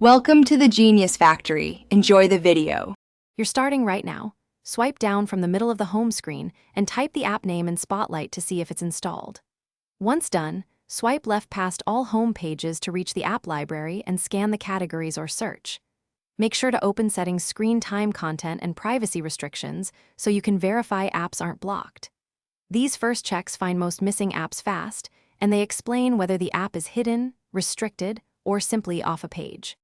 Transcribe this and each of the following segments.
Welcome to the Genius Factory. Enjoy the video. You're starting right now. Swipe down from the middle of the home screen and type the app name in Spotlight to see if it's installed. Once done, swipe left past all home pages to reach the app library and scan the categories or search. Make sure to open Settings Screen Time Content and Privacy Restrictions so you can verify apps aren't blocked. These first checks find most missing apps fast, and they explain whether the app is hidden, restricted, or simply off a page.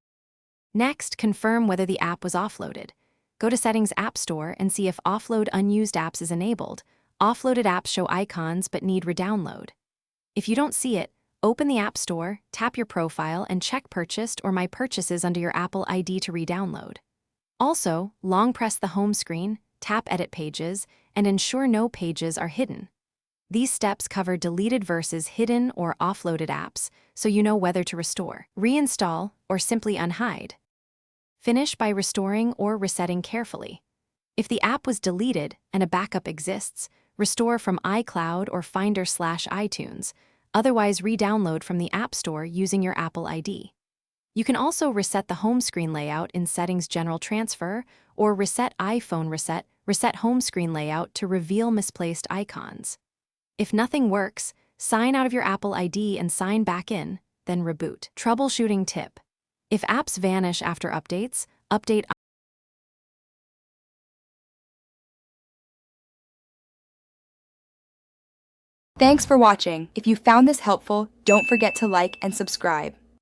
Next, confirm whether the app was offloaded. Go to Settings App Store and see if Offload Unused Apps is enabled. Offloaded apps show icons but need redownload. If you don't see it, open the App Store, tap your profile, and check Purchased or My Purchases under your Apple ID to redownload. Also, long press the home screen, tap Edit Pages, and ensure no pages are hidden. These steps cover deleted versus hidden or offloaded apps, so you know whether to restore, reinstall, or simply unhide. Finish by restoring or resetting carefully. If the app was deleted and a backup exists, restore from iCloud or Finder/iTunes. Otherwise, re-download from the App Store using your Apple ID. You can also reset the home screen layout in Settings General Transfer or Reset iPhone Reset Home Screen Layout to reveal misplaced icons. If nothing works, sign out of your Apple ID and sign back in, then reboot. Troubleshooting tip. If apps vanish after updates, update. Thanks for watching. If you found this helpful, don't forget to like and subscribe.